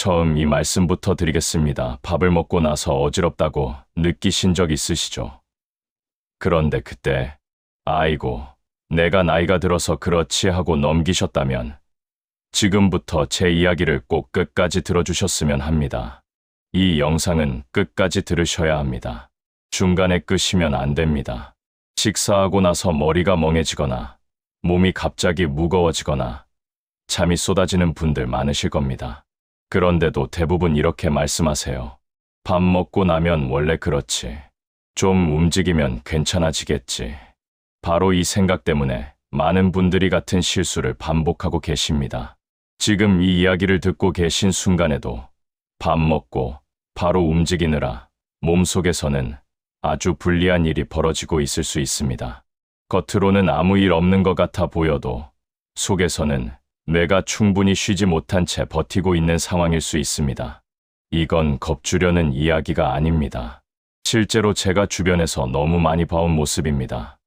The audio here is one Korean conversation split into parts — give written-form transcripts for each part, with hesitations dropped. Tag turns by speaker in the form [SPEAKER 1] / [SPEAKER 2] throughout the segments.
[SPEAKER 1] 처음 이 말씀부터 드리겠습니다. 밥을 먹고 나서 어지럽다고 느끼신 적 있으시죠? 그런데 그때, 아이고, 내가 나이가 들어서 그렇지 하고 넘기셨다면 지금부터 제 이야기를 꼭 끝까지 들어주셨으면 합니다. 이 영상은 끝까지 들으셔야 합니다. 중간에 끄시면 안 됩니다. 식사하고 나서 머리가 멍해지거나 몸이 갑자기 무거워지거나 잠이 쏟아지는 분들 많으실 겁니다. 그런데도 대부분 이렇게 말씀하세요. 밥 먹고 나면 원래 그렇지. 좀 움직이면 괜찮아지겠지. 바로 이 생각 때문에 많은 분들이 같은 실수를 반복하고 계십니다. 지금 이 이야기를 듣고 계신 순간에도 밥 먹고 바로 움직이느라 몸속에서는 아주 불리한 일이 벌어지고 있을 수 있습니다. 겉으로는 아무 일 없는 것 같아 보여도 속에서는 뇌가 충분히 쉬지 못한 채 버티고 있는 상황일 수 있습니다. 이건 겁주려는 이야기가 아닙니다. 실제로 제가 주변에서 너무 많이 봐온 모습입니다.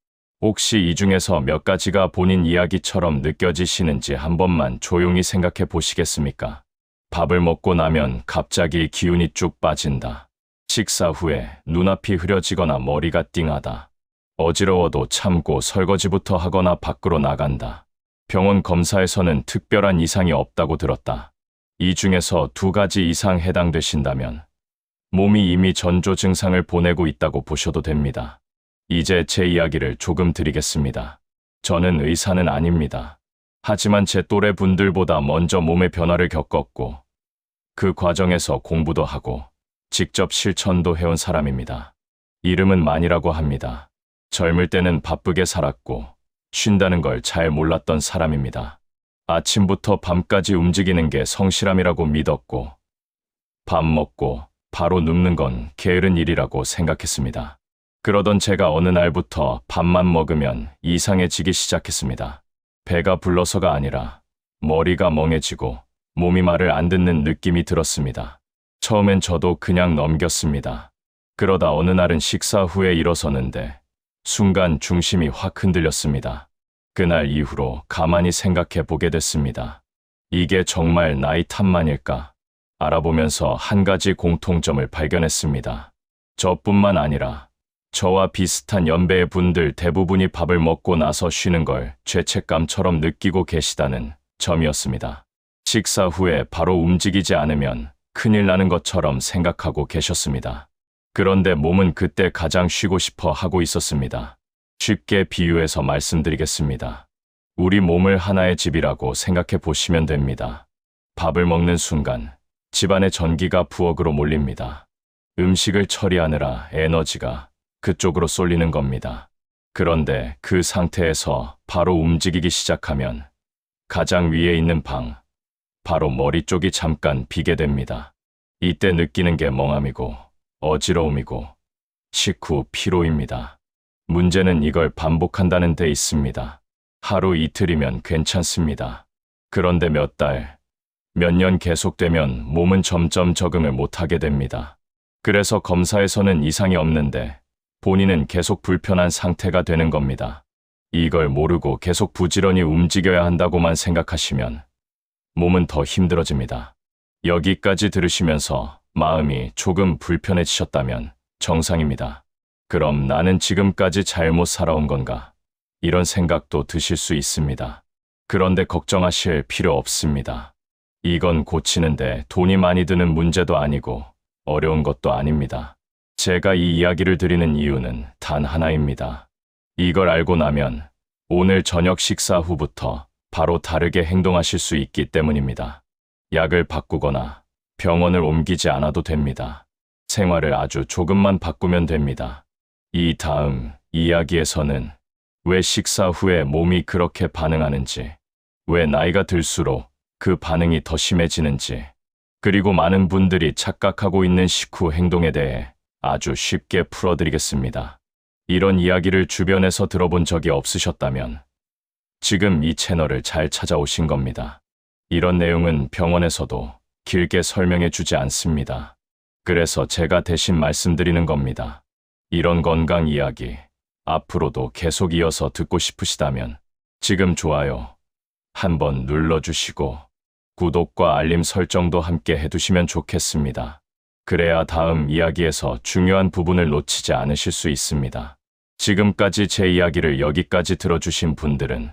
[SPEAKER 1] 혹시 이 중에서 몇 가지가 본인 이야기처럼 느껴지시는지 한 번만 조용히 생각해 보시겠습니까? 밥을 먹고 나면 갑자기 기운이 쭉 빠진다. 식사 후에 눈앞이 흐려지거나 머리가 띵하다. 어지러워도 참고 설거지부터 하거나 밖으로 나간다. 병원 검사에서는 특별한 이상이 없다고 들었다. 이 중에서 2가지 이상 해당되신다면 몸이 이미 전조 증상을 보내고 있다고 보셔도 됩니다. 이제 제 이야기를 조금 드리겠습니다. 저는 의사는 아닙니다. 하지만 제 또래 분들보다 먼저 몸의 변화를 겪었고 그 과정에서 공부도 하고 직접 실천도 해온 사람입니다. 이름은 만이라고 합니다. 젊을 때는 바쁘게 살았고 쉰다는 걸 잘 몰랐던 사람입니다. 아침부터 밤까지 움직이는 게 성실함이라고 믿었고 밥 먹고 바로 눕는 건 게으른 일이라고 생각했습니다. 그러던 제가 어느 날부터 밥만 먹으면 이상해지기 시작했습니다. 배가 불러서가 아니라 머리가 멍해지고 몸이 말을 안 듣는 느낌이 들었습니다. 처음엔 저도 그냥 넘겼습니다. 그러다 어느 날은 식사 후에 일어서는데 순간 중심이 확 흔들렸습니다. 그날 이후로 가만히 생각해 보게 됐습니다. 이게 정말 나이 탓만일까? 알아보면서 한 가지 공통점을 발견했습니다. 저뿐만 아니라 저와 비슷한 연배의 분들 대부분이 밥을 먹고 나서 쉬는 걸 죄책감처럼 느끼고 계시다는 점이었습니다. 식사 후에 바로 움직이지 않으면 큰일 나는 것처럼 생각하고 계셨습니다. 그런데 몸은 그때 가장 쉬고 싶어 하고 있었습니다. 쉽게 비유해서 말씀드리겠습니다. 우리 몸을 하나의 집이라고 생각해 보시면 됩니다. 밥을 먹는 순간 집안의 전기가 부엌으로 몰립니다. 음식을 처리하느라 에너지가 그쪽으로 쏠리는 겁니다. 그런데 그 상태에서 바로 움직이기 시작하면 가장 위에 있는 방, 바로 머리 쪽이 잠깐 비게 됩니다. 이때 느끼는 게 멍함이고 어지러움이고 식후 피로입니다. 문제는 이걸 반복한다는 데 있습니다. 하루 이틀이면 괜찮습니다. 그런데 몇 달, 몇 년 계속되면 몸은 점점 적응을 못하게 됩니다. 그래서 검사에서는 이상이 없는데 본인은 계속 불편한 상태가 되는 겁니다. 이걸 모르고 계속 부지런히 움직여야 한다고만 생각하시면 몸은 더 힘들어집니다. 여기까지 들으시면서 마음이 조금 불편해지셨다면 정상입니다. 그럼 나는 지금까지 잘못 살아온 건가? 이런 생각도 드실 수 있습니다. 그런데 걱정하실 필요 없습니다. 이건 고치는데 돈이 많이 드는 문제도 아니고 어려운 것도 아닙니다. 제가 이 이야기를 드리는 이유는 단 하나입니다. 이걸 알고 나면 오늘 저녁 식사 후부터 바로 다르게 행동하실 수 있기 때문입니다. 약을 바꾸거나 병원을 옮기지 않아도 됩니다. 생활을 아주 조금만 바꾸면 됩니다. 이 다음 이야기에서는 왜 식사 후에 몸이 그렇게 반응하는지, 왜 나이가 들수록 그 반응이 더 심해지는지, 그리고 많은 분들이 착각하고 있는 식후 행동에 대해 아주 쉽게 풀어드리겠습니다. 이런 이야기를 주변에서 들어본 적이 없으셨다면 지금 이 채널을 잘 찾아오신 겁니다. 이런 내용은 병원에서도 길게 설명해 주지 않습니다. 그래서 제가 대신 말씀드리는 겁니다. 이런 건강 이야기 앞으로도 계속 이어서 듣고 싶으시다면 지금 좋아요 한번 눌러주시고 구독과 알림 설정도 함께 해두시면 좋겠습니다. 그래야 다음 이야기에서 중요한 부분을 놓치지 않으실 수 있습니다. 지금까지 제 이야기를 여기까지 들어주신 분들은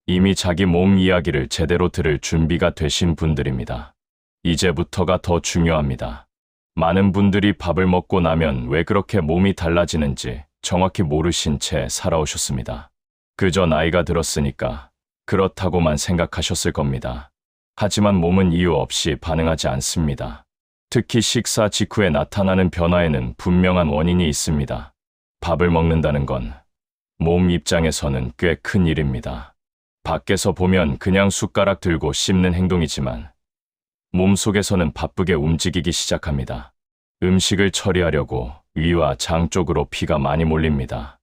[SPEAKER 1] 이미 자기 몸 이야기를 제대로 들을 준비가 되신 분들입니다. 이제부터가 더 중요합니다. 많은 분들이 밥을 먹고 나면 왜 그렇게 몸이 달라지는지 정확히 모르신 채 살아오셨습니다. 그저 나이가 들었으니까 그렇다고만 생각하셨을 겁니다. 하지만 몸은 이유 없이 반응하지 않습니다. 특히 식사 직후에 나타나는 변화에는 분명한 원인이 있습니다. 밥을 먹는다는 건 몸 입장에서는 꽤 큰 일입니다. 밖에서 보면 그냥 숟가락 들고 씹는 행동이지만 몸속에서는 바쁘게 움직이기 시작합니다. 음식을 처리하려고 위와 장 쪽으로 피가 많이 몰립니다.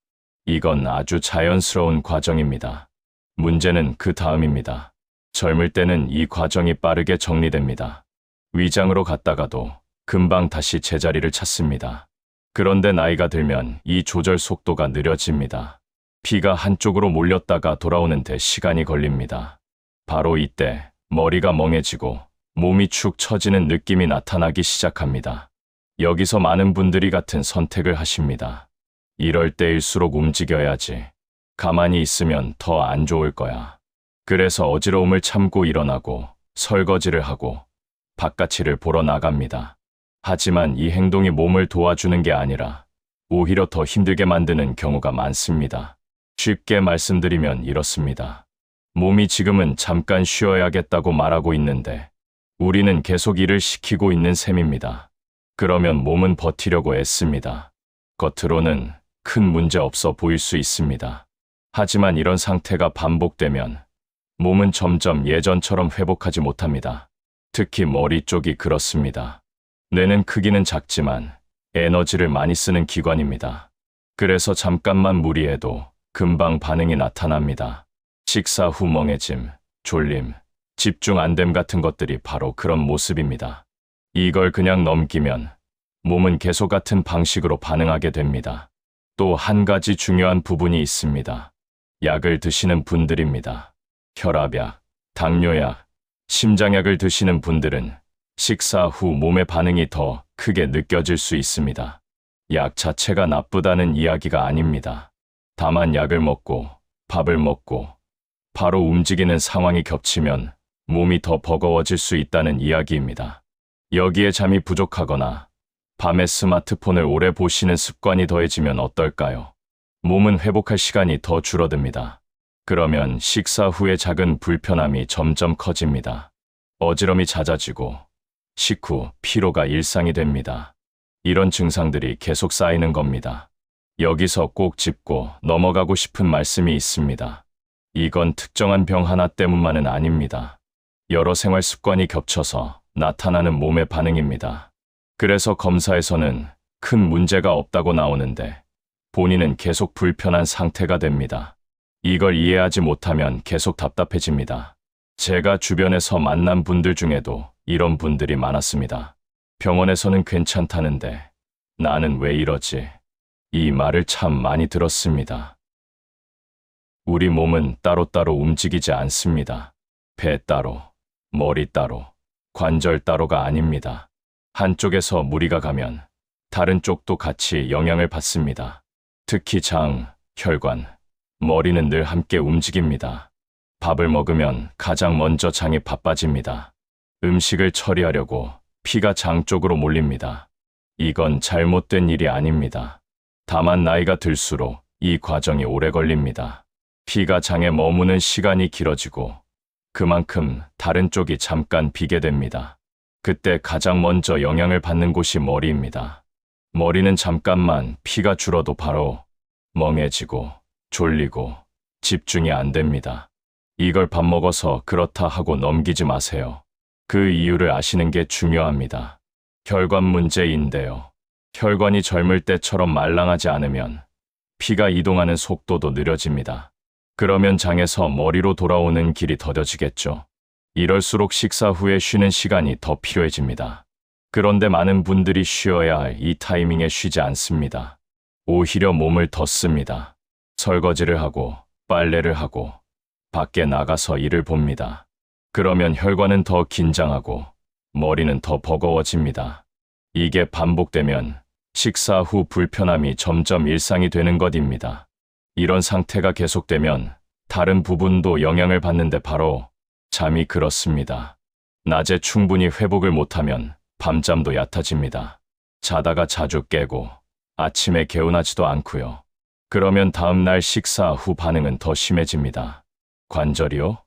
[SPEAKER 1] 이건 아주 자연스러운 과정입니다. 문제는 그 다음입니다. 젊을 때는 이 과정이 빠르게 정리됩니다. 위장으로 갔다가도 금방 다시 제자리를 찾습니다. 그런데 나이가 들면 이 조절 속도가 느려집니다. 피가 한쪽으로 몰렸다가 돌아오는데 시간이 걸립니다. 바로 이때 머리가 멍해지고 몸이 축 처지는 느낌이 나타나기 시작합니다. 여기서 많은 분들이 같은 선택을 하십니다. 이럴 때일수록 움직여야지. 가만히 있으면 더 안 좋을 거야. 그래서 어지러움을 참고 일어나고 설거지를 하고 바깥일을 보러 나갑니다. 하지만 이 행동이 몸을 도와주는 게 아니라 오히려 더 힘들게 만드는 경우가 많습니다. 쉽게 말씀드리면 이렇습니다. 몸이 지금은 잠깐 쉬어야겠다고 말하고 있는데 우리는 계속 일을 시키고 있는 셈입니다. 그러면 몸은 버티려고 애씁니다. 겉으로는 큰 문제 없어 보일 수 있습니다. 하지만 이런 상태가 반복되면 몸은 점점 예전처럼 회복하지 못합니다. 특히 머리 쪽이 그렇습니다. 뇌는 크기는 작지만 에너지를 많이 쓰는 기관입니다. 그래서 잠깐만 무리해도 금방 반응이 나타납니다. 식사 후 멍해짐, 졸림, 집중 안됨 같은 것들이 바로 그런 모습입니다. 이걸 그냥 넘기면 몸은 계속 같은 방식으로 반응하게 됩니다. 또 한 가지 중요한 부분이 있습니다. 약을 드시는 분들입니다. 혈압약, 당뇨약, 심장약을 드시는 분들은 식사 후 몸의 반응이 더 크게 느껴질 수 있습니다. 약 자체가 나쁘다는 이야기가 아닙니다. 다만 약을 먹고 밥을 먹고 바로 움직이는 상황이 겹치면 몸이 더 버거워질 수 있다는 이야기입니다. 여기에 잠이 부족하거나 밤에 스마트폰을 오래 보시는 습관이 더해지면 어떨까요? 몸은 회복할 시간이 더 줄어듭니다. 그러면 식사 후의 작은 불편함이 점점 커집니다. 어지럼이 잦아지고 식후 피로가 일상이 됩니다. 이런 증상들이 계속 쌓이는 겁니다. 여기서 꼭 짚고 넘어가고 싶은 말씀이 있습니다. 이건 특정한 병 하나 때문만은 아닙니다. 여러 생활 습관이 겹쳐서 나타나는 몸의 반응입니다. 그래서 검사에서는 큰 문제가 없다고 나오는데 본인은 계속 불편한 상태가 됩니다. 이걸 이해하지 못하면 계속 답답해집니다. 제가 주변에서 만난 분들 중에도 이런 분들이 많았습니다. 병원에서는 괜찮다는데 나는 왜 이러지? 이 말을 참 많이 들었습니다. 우리 몸은 따로따로 움직이지 않습니다. 배 따로, 머리 따로, 관절 따로가 아닙니다. 한쪽에서 무리가 가면 다른 쪽도 같이 영향을 받습니다. 특히 장, 혈관, 머리는 늘 함께 움직입니다. 밥을 먹으면 가장 먼저 장이 바빠집니다. 음식을 처리하려고 피가 장 쪽으로 몰립니다. 이건 잘못된 일이 아닙니다. 다만 나이가 들수록 이 과정이 오래 걸립니다. 피가 장에 머무는 시간이 길어지고 그만큼 다른 쪽이 잠깐 비게 됩니다. 그때 가장 먼저 영향을 받는 곳이 머리입니다. 머리는 잠깐만 피가 줄어도 바로 멍해지고 졸리고 집중이 안 됩니다. 이걸 밥 먹어서 그렇다 하고 넘기지 마세요. 그 이유를 아시는 게 중요합니다. 혈관 문제인데요. 혈관이 젊을 때처럼 말랑하지 않으면 피가 이동하는 속도도 느려집니다. 그러면 장에서 머리로 돌아오는 길이 더뎌지겠죠. 이럴수록 식사 후에 쉬는 시간이 더 필요해집니다. 그런데 많은 분들이 쉬어야 할 이 타이밍에 쉬지 않습니다. 오히려 몸을 더 씁니다. 설거지를 하고 빨래를 하고 밖에 나가서 일을 봅니다. 그러면 혈관은 더 긴장하고 머리는 더 버거워집니다. 이게 반복되면 식사 후 불편함이 점점 일상이 되는 것입니다. 이런 상태가 계속되면 다른 부분도 영향을 받는데 바로 잠이 그렇습니다. 낮에 충분히 회복을 못하면 밤잠도 얕아집니다. 자다가 자주 깨고 아침에 개운하지도 않고요. 그러면 다음날 식사 후 반응은 더 심해집니다. 관절이요?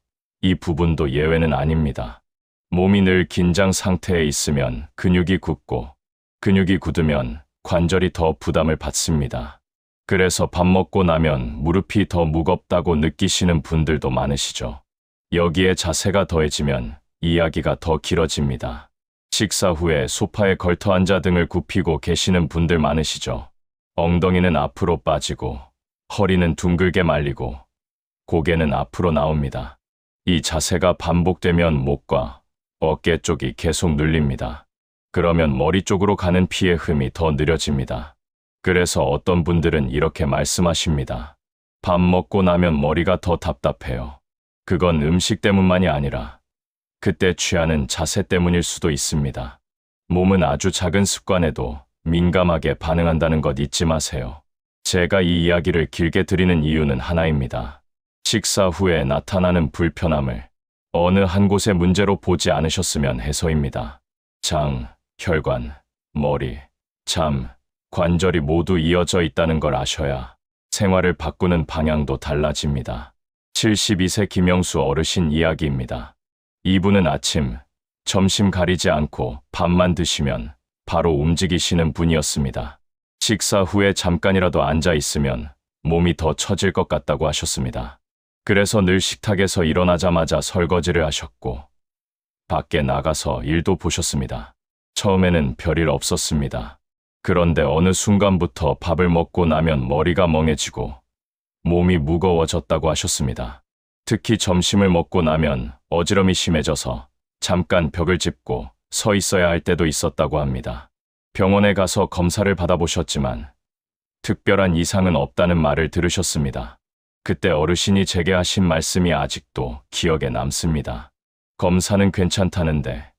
[SPEAKER 1] 이 부분도 예외는 아닙니다. 몸이 늘 긴장 상태에 있으면 근육이 굳고 근육이 굳으면 관절이 더 부담을 받습니다. 그래서 밥 먹고 나면 무릎이 더 무겁다고 느끼시는 분들도 많으시죠. 여기에 자세가 더해지면 이야기가 더 길어집니다. 식사 후에 소파에 걸터 앉아 등을 굽히고 계시는 분들 많으시죠. 엉덩이는 앞으로 빠지고 허리는 둥글게 말리고 고개는 앞으로 나옵니다. 이 자세가 반복되면 목과 어깨 쪽이 계속 눌립니다. 그러면 머리 쪽으로 가는 피의 흠이 더 느려집니다. 그래서 어떤 분들은 이렇게 말씀하십니다. 밥 먹고 나면 머리가 더 답답해요. 그건 음식 때문만이 아니라 그때 취하는 자세 때문일 수도 있습니다. 몸은 아주 작은 습관에도 민감하게 반응한다는 것 잊지 마세요. 제가 이 이야기를 길게 드리는 이유는 하나입니다. 식사 후에 나타나는 불편함을 어느 한 곳의 문제로 보지 않으셨으면 해서입니다. 장, 혈관, 머리, 잠, 관절이 모두 이어져 있다는 걸 아셔야 생활을 바꾸는 방향도 달라집니다. 72세 김영수 어르신 이야기입니다. 이분은 아침, 점심 가리지 않고 밥만 드시면 바로 움직이시는 분이었습니다. 식사 후에 잠깐이라도 앉아 있으면 몸이 더 처질 것 같다고 하셨습니다. 그래서 늘 식탁에서 일어나자마자 설거지를 하셨고 밖에 나가서 일도 보셨습니다. 처음에는 별일 없었습니다. 그런데 어느 순간부터 밥을 먹고 나면 머리가 멍해지고 몸이 무거워졌다고 하셨습니다. 특히 점심을 먹고 나면 어지럼이 심해져서 잠깐 벽을 짚고 서 있어야 할 때도 있었다고 합니다. 병원에 가서 검사를 받아보셨지만 특별한 이상은 없다는 말을 들으셨습니다. 그때 어르신이 제게 하신 말씀이 아직도 기억에 남습니다. 검사는 괜찮다는데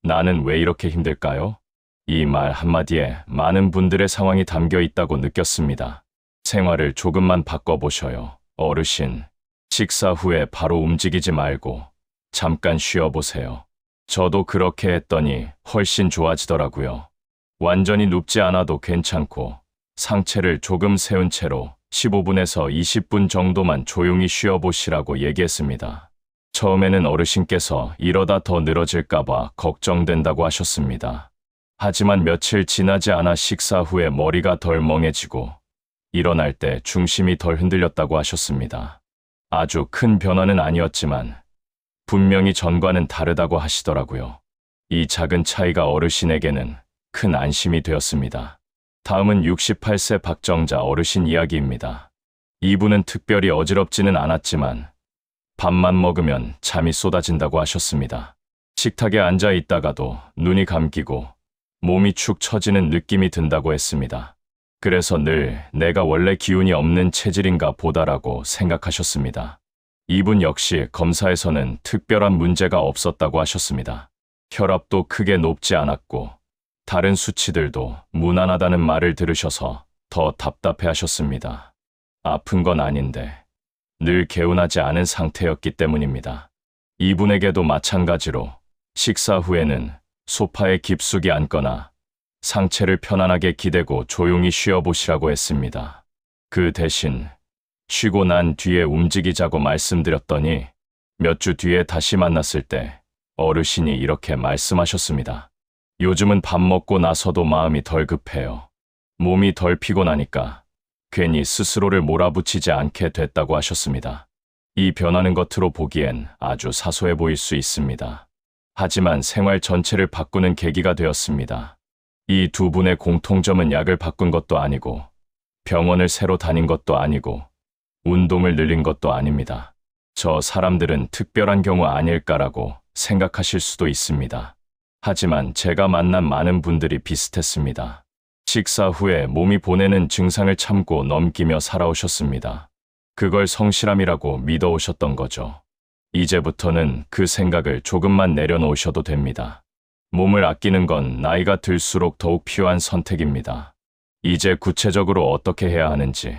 [SPEAKER 1] 나는 왜 이렇게 힘들까요? 이 말 한마디에 많은 분들의 상황이 담겨 있다고 느꼈습니다. 생활을 조금만 바꿔보셔요. 어르신, 식사 후에 바로 움직이지 말고 잠깐 쉬어보세요. 저도 그렇게 했더니 훨씬 좋아지더라고요. 완전히 눕지 않아도 괜찮고 상체를 조금 세운 채로 15분에서 20분 정도만 조용히 쉬어보시라고 얘기했습니다. 처음에는 어르신께서 이러다 더 늘어질까봐 걱정된다고 하셨습니다. 하지만 며칠 지나지 않아 식사 후에 머리가 덜 멍해지고 일어날 때 중심이 덜 흔들렸다고 하셨습니다. 아주 큰 변화는 아니었지만 분명히 전과는 다르다고 하시더라고요. 이 작은 차이가 어르신에게는 큰 안심이 되었습니다. 다음은 68세 박정자 어르신 이야기입니다. 이분은 특별히 어지럽지는 않았지만 밥만 먹으면 잠이 쏟아진다고 하셨습니다. 식탁에 앉아 있다가도 눈이 감기고 몸이 축 처지는 느낌이 든다고 했습니다. 그래서 늘 내가 원래 기운이 없는 체질인가 보다라고 생각하셨습니다. 이분 역시 검사에서는 특별한 문제가 없었다고 하셨습니다. 혈압도 크게 높지 않았고 다른 수치들도 무난하다는 말을 들으셔서 더 답답해 하셨습니다. 아픈 건 아닌데 늘 개운하지 않은 상태였기 때문입니다. 이분에게도 마찬가지로 식사 후에는 소파에 깊숙이 앉거나 상체를 편안하게 기대고 조용히 쉬어보시라고 했습니다. 그 대신 쉬고 난 뒤에 움직이자고 말씀드렸더니 몇 주 뒤에 다시 만났을 때 어르신이 이렇게 말씀하셨습니다. 요즘은 밥 먹고 나서도 마음이 덜 급해요. 몸이 덜 피곤하니까 괜히 스스로를 몰아붙이지 않게 됐다고 하셨습니다. 이 변화는 겉으로 보기엔 아주 사소해 보일 수 있습니다. 하지만 생활 전체를 바꾸는 계기가 되었습니다. 이 두 분의 공통점은 약을 바꾼 것도 아니고 병원을 새로 다닌 것도 아니고 운동을 늘린 것도 아닙니다. 저 사람들은 특별한 경우 아닐까라고 생각하실 수도 있습니다. 하지만 제가 만난 많은 분들이 비슷했습니다. 식사 후에 몸이 보내는 증상을 참고 넘기며 살아오셨습니다. 그걸 성실함이라고 믿어오셨던 거죠. 이제부터는 그 생각을 조금만 내려놓으셔도 됩니다. 몸을 아끼는 건 나이가 들수록 더욱 필요한 선택입니다. 이제 구체적으로 어떻게 해야 하는지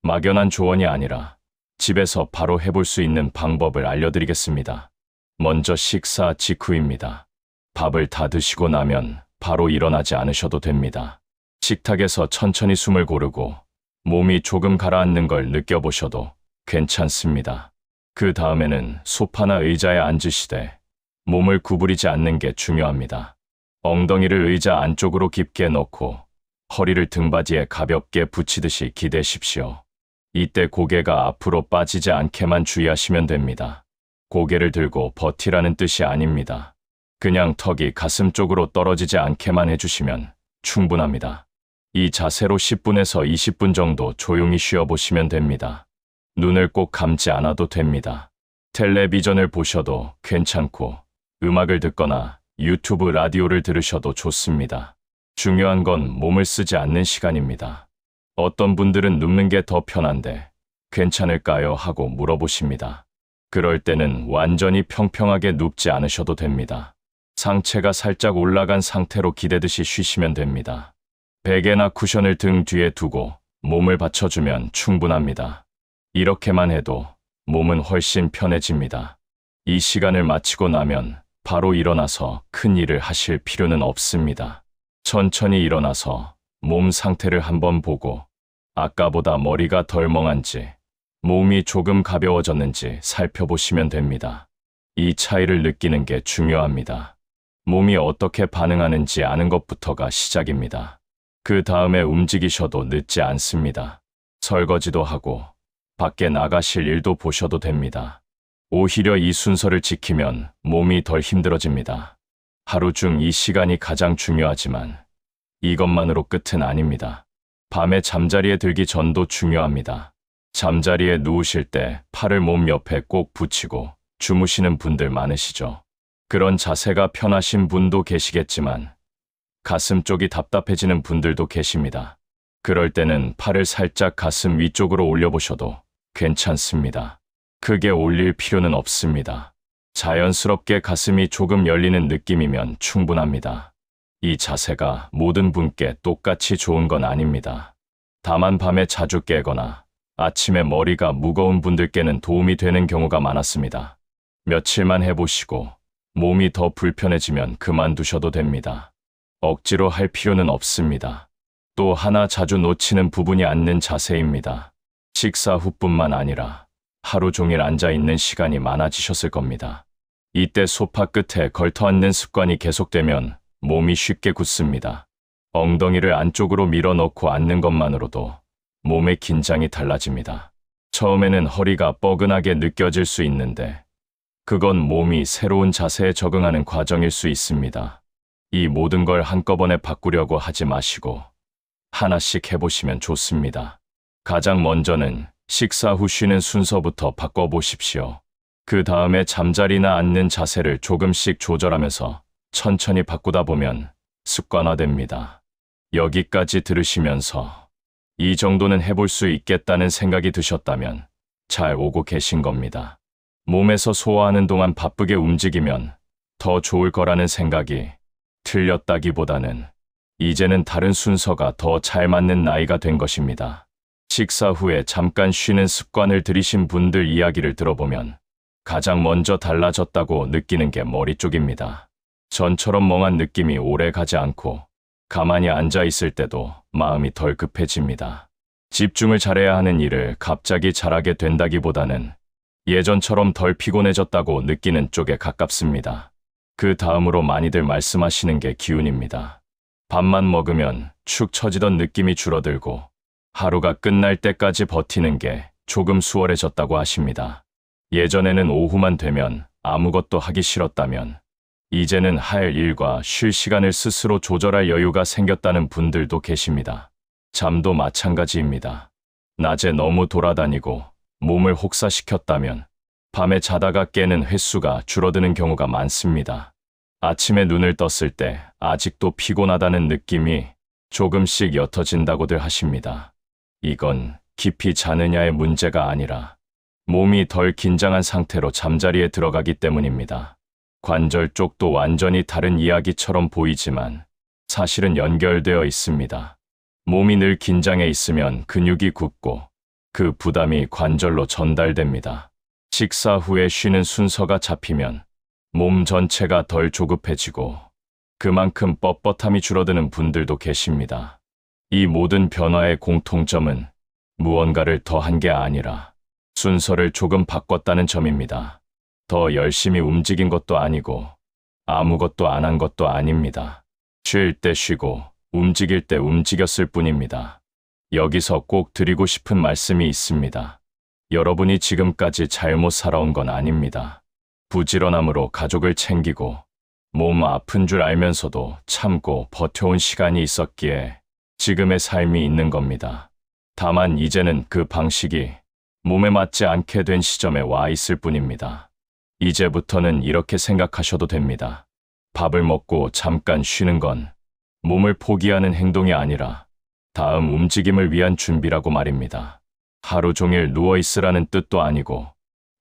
[SPEAKER 1] 막연한 조언이 아니라 집에서 바로 해볼 수 있는 방법을 알려드리겠습니다. 먼저 식사 직후입니다. 밥을 다 드시고 나면 바로 일어나지 않으셔도 됩니다. 식탁에서 천천히 숨을 고르고 몸이 조금 가라앉는 걸 느껴보셔도 괜찮습니다. 그 다음에는 소파나 의자에 앉으시되 몸을 구부리지 않는 게 중요합니다. 엉덩이를 의자 안쪽으로 깊게 넣고 허리를 등받이에 가볍게 붙이듯이 기대십시오. 이때 고개가 앞으로 빠지지 않게만 주의하시면 됩니다. 고개를 들고 버티라는 뜻이 아닙니다. 그냥 턱이 가슴 쪽으로 떨어지지 않게만 해주시면 충분합니다. 이 자세로 10분에서 20분 정도 조용히 쉬어보시면 됩니다. 눈을 꼭 감지 않아도 됩니다. 텔레비전을 보셔도 괜찮고 음악을 듣거나 유튜브 라디오를 들으셔도 좋습니다. 중요한 건 몸을 쓰지 않는 시간입니다. 어떤 분들은 눕는 게 더 편한데 괜찮을까요? 하고 물어보십니다. 그럴 때는 완전히 평평하게 눕지 않으셔도 됩니다. 상체가 살짝 올라간 상태로 기대듯이 쉬시면 됩니다. 베개나 쿠션을 등 뒤에 두고 몸을 받쳐주면 충분합니다. 이렇게만 해도 몸은 훨씬 편해집니다. 이 시간을 마치고 나면 바로 일어나서 큰 일을 하실 필요는 없습니다. 천천히 일어나서 몸 상태를 한번 보고 아까보다 머리가 덜 멍한지 몸이 조금 가벼워졌는지 살펴보시면 됩니다. 이 차이를 느끼는 게 중요합니다. 몸이 어떻게 반응하는지 아는 것부터가 시작입니다. 그 다음에 움직이셔도 늦지 않습니다. 설거지도 하고 밖에 나가실 일도 보셔도 됩니다. 오히려 이 순서를 지키면 몸이 덜 힘들어집니다. 하루 중 이 시간이 가장 중요하지만 이것만으로 끝은 아닙니다. 밤에 잠자리에 들기 전도 중요합니다. 잠자리에 누우실 때 팔을 몸 옆에 꼭 붙이고 주무시는 분들 많으시죠? 그런 자세가 편하신 분도 계시겠지만 가슴 쪽이 답답해지는 분들도 계십니다. 그럴 때는 팔을 살짝 가슴 위쪽으로 올려보셔도 괜찮습니다. 크게 올릴 필요는 없습니다. 자연스럽게 가슴이 조금 열리는 느낌이면 충분합니다. 이 자세가 모든 분께 똑같이 좋은 건 아닙니다. 다만 밤에 자주 깨거나 아침에 머리가 무거운 분들께는 도움이 되는 경우가 많았습니다. 며칠만 해보시고 몸이 더 불편해지면 그만두셔도 됩니다. 억지로 할 필요는 없습니다. 또 하나 자주 놓치는 부분이 앉는 자세입니다. 식사 후뿐만 아니라 하루 종일 앉아있는 시간이 많아지셨을 겁니다. 이때 소파 끝에 걸터 앉는 습관이 계속되면 몸이 쉽게 굳습니다. 엉덩이를 안쪽으로 밀어넣고 앉는 것만으로도 몸의 긴장이 달라집니다. 처음에는 허리가 뻐근하게 느껴질 수 있는데 그건 몸이 새로운 자세에 적응하는 과정일 수 있습니다. 이 모든 걸 한꺼번에 바꾸려고 하지 마시고 하나씩 해보시면 좋습니다. 가장 먼저는 식사 후 쉬는 순서부터 바꿔보십시오. 그 다음에 잠자리나 앉는 자세를 조금씩 조절하면서 천천히 바꾸다 보면 습관화됩니다. 여기까지 들으시면서 이 정도는 해볼 수 있겠다는 생각이 드셨다면 잘 오고 계신 겁니다. 몸에서 소화하는 동안 바쁘게 움직이면 더 좋을 거라는 생각이 틀렸다기보다는 이제는 다른 순서가 더 잘 맞는 나이가 된 것입니다. 식사 후에 잠깐 쉬는 습관을 들이신 분들 이야기를 들어보면 가장 먼저 달라졌다고 느끼는 게 머리 쪽입니다. 전처럼 멍한 느낌이 오래 가지 않고 가만히 앉아 있을 때도 마음이 덜 급해집니다. 집중을 잘해야 하는 일을 갑자기 잘하게 된다기보다는 예전처럼 덜 피곤해졌다고 느끼는 쪽에 가깝습니다. 그 다음으로 많이들 말씀하시는 게 기운입니다. 밥만 먹으면 축 처지던 느낌이 줄어들고 하루가 끝날 때까지 버티는 게 조금 수월해졌다고 하십니다. 예전에는 오후만 되면 아무것도 하기 싫었다면 이제는 할 일과 쉴 시간을 스스로 조절할 여유가 생겼다는 분들도 계십니다. 잠도 마찬가지입니다. 낮에 너무 돌아다니고 몸을 혹사시켰다면 밤에 자다가 깨는 횟수가 줄어드는 경우가 많습니다. 아침에 눈을 떴을 때 아직도 피곤하다는 느낌이 조금씩 옅어진다고들 하십니다. 이건 깊이 자느냐의 문제가 아니라 몸이 덜 긴장한 상태로 잠자리에 들어가기 때문입니다. 관절 쪽도 완전히 다른 이야기처럼 보이지만 사실은 연결되어 있습니다. 몸이 늘 긴장해 있으면 근육이 굳고 그 부담이 관절로 전달됩니다. 식사 후에 쉬는 순서가 잡히면 몸 전체가 덜 조급해지고 그만큼 뻣뻣함이 줄어드는 분들도 계십니다. 이 모든 변화의 공통점은 무언가를 더한 게 아니라 순서를 조금 바꿨다는 점입니다. 더 열심히 움직인 것도 아니고 아무것도 안 한 것도 아닙니다. 쉴 때 쉬고 움직일 때 움직였을 뿐입니다. 여기서 꼭 드리고 싶은 말씀이 있습니다. 여러분이 지금까지 잘못 살아온 건 아닙니다. 부지런함으로 가족을 챙기고 몸 아픈 줄 알면서도 참고 버텨온 시간이 있었기에 지금의 삶이 있는 겁니다. 다만 이제는 그 방식이 몸에 맞지 않게 된 시점에 와 있을 뿐입니다. 이제부터는 이렇게 생각하셔도 됩니다. 밥을 먹고 잠깐 쉬는 건 몸을 포기하는 행동이 아니라 다음 움직임을 위한 준비라고 말입니다. 하루 종일 누워 있으라는 뜻도 아니고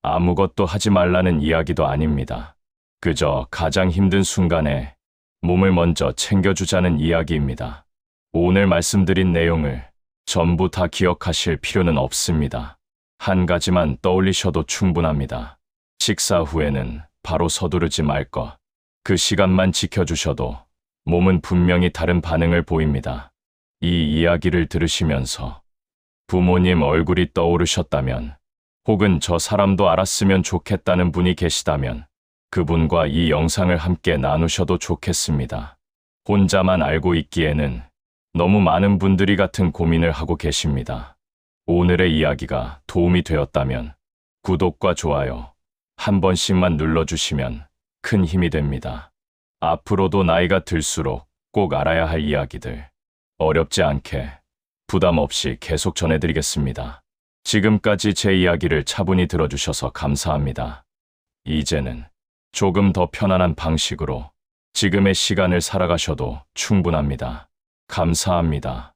[SPEAKER 1] 아무것도 하지 말라는 이야기도 아닙니다. 그저 가장 힘든 순간에 몸을 먼저 챙겨주자는 이야기입니다. 오늘 말씀드린 내용을 전부 다 기억하실 필요는 없습니다. 한 가지만 떠올리셔도 충분합니다. 식사 후에는 바로 서두르지 말 것. 그 시간만 지켜주셔도 몸은 분명히 다른 반응을 보입니다. 이 이야기를 들으시면서 부모님 얼굴이 떠오르셨다면 혹은 저 사람도 알았으면 좋겠다는 분이 계시다면 그분과 이 영상을 함께 나누셔도 좋겠습니다. 혼자만 알고 있기에는 너무 많은 분들이 같은 고민을 하고 계십니다. 오늘의 이야기가 도움이 되었다면 구독과 좋아요 한 번씩만 눌러주시면 큰 힘이 됩니다. 앞으로도 나이가 들수록 꼭 알아야 할 이야기들 어렵지 않게 부담 없이 계속 전해드리겠습니다. 지금까지 제 이야기를 차분히 들어주셔서 감사합니다. 이제는 조금 더 편안한 방식으로 지금의 시간을 살아가셔도 충분합니다. 감사합니다.